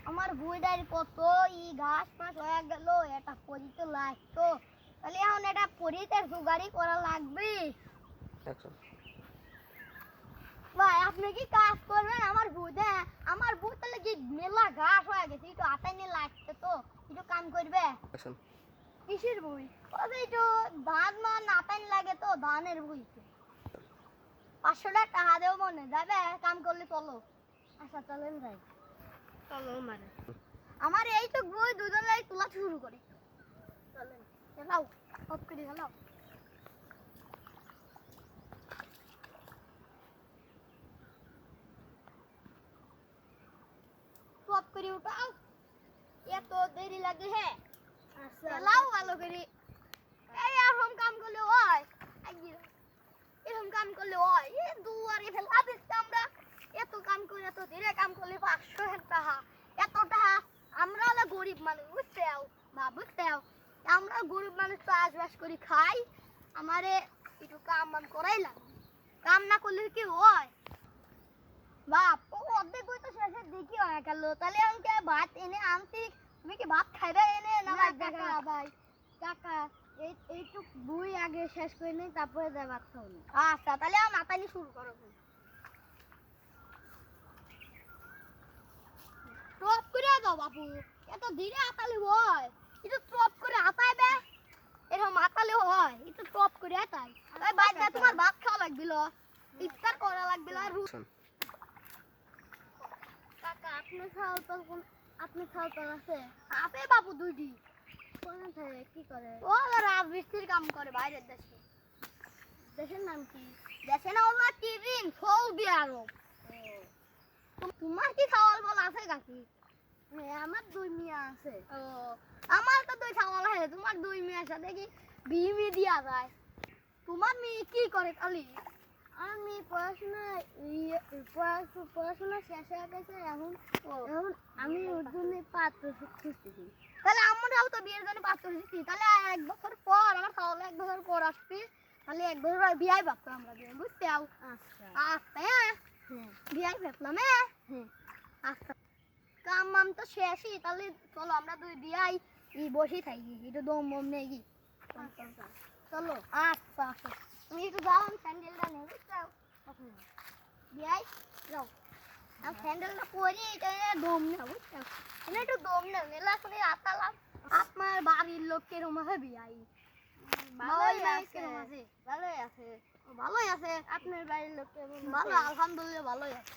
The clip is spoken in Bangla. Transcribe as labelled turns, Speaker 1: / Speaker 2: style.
Speaker 1: আমার বুইডার কত ই ঘাস মাস হয়ে গেল, এটা পরিতে লাগতো, তাহলে এখন এটা পরিতে জোগাড়ি করা লাগবে। ভাই আপনি কি কাজ করবেন? আমার বুই তাহলে কি মেলা ঘাস হয়ে গেছে, একটু হাতে নিয়ে লাগছে তো, একটু কাম করবে। কিসের বুই? ওই একটু ধান মান নাতাইন লাগে তো, ধানের বুই। 500 টাকা দেও মনে যাবে, কাম করলে চলো। আচ্ছা চলেন যাই। চলো মানে আমার এই তো বই দুজন লাই তোলা শুরু করে। চলেন চলাও, অফ করে গেলাও। অফ করে উঠাও, এত দেরি লাগে হে। আচ্ছা চলাও ভালো করে। এই এরকম কাম করলে হয়? এরকম কাম করলে হয়? এই দুয়ারে ফেলা দিচ্ছি আমরা। এত কাম করে, এত ধীরে কাম করলে 500 টাকা, এত টাকা। আমরা হলো গরিব মানুষ, বুঝতে চাও বা বুঝতে চাও, আমরা গরিব মানুষ চাষবাস করে খাই, আমারে একটু কাম বাম করাই লাগবে। কাম না করলে কি হয়? বাপ ও অর্ধেক বই তো শেষে দেখি হয়ে গেল, তাহলে আমাকে ভাত এনে আনতি, তুমি কি ভাত খাইবে এনে না? কাকা ভাই কাকা এইটুক বই আগে শেষ করে নেই, তারপরে যাই ভাত খাবো। আচ্ছা তাহলে আমার মাতানি শুরু করো। টপ করে দাও বাপু, এত ধীরে আতালে হয়? একটু টপ করে আতাইবে, এরকম আতালে হয়? একটু টপ করে আতাই। তাই বাইরে তোমার ভাত খাওয়া লাগবিল, ইফতার করা লাগবিল। আর কাকা আপনি খাওয়া তো আছে? আপে বাপু দুইটি। কোন থাকে কি করে? ও রাজমিস্ত্রির কাম করে বাইরের দেশে। দেশের নাম কি? দেশের নাম হলো তিরিন, সৌদি আরব। তোমার কি খাওয়াল বল আছে কাকি? আমার 2 মিয়া আছে। ও আমার তো 2 খাওয়াল আছে, তোমার 2 মিয়ার সাথে কি বিমি দিয়া যায়? তোমার মেয়ে কি করে খালি? আমি পড়াশোনা শেষ হয়ে গেছে, এখন আমি ওর জন্য পাত্র খুঁজতেছি। তাহলে আমরাও তো বিয়ের জন্য পাত্র খুঁজছি, তাহলে 1 বছর পর আমার খাওয়ালে 1 বছর পর আসবে, তাহলে 1 বছর বিয়াই ভাবতাম আমরা বিয়ে, বুঝতে চাও? আচ্ছা আচ্ছা হ্যাঁ বিয়াই ভাবলাম। হ্যাঁ আচ্ছা কাম মাম তো শেষই, তাহলে চলো আমরা 2 বিয়াই বসে থাকি, একটু দম মম নেই কি। চলো আচ্ছা আচ্ছা তুমি একটু যাও, আমি স্যান্ডেলটা নেই, বুঝছো? বিয়াই যাও, আমি স্যান্ডেলটা পরি, এটা দম না, বুঝছো? এনে একটু দম না মেলা করে আতালাম। আপনার বাড়ির লোক কেরম আছে বিয়াই? ভালোই আছে, ভালোই আছে। ভালোই আছে। আপনার বাড়ির লোক কেমন? ভালো আলহামদুলিল্লাহ ভালোই আছে।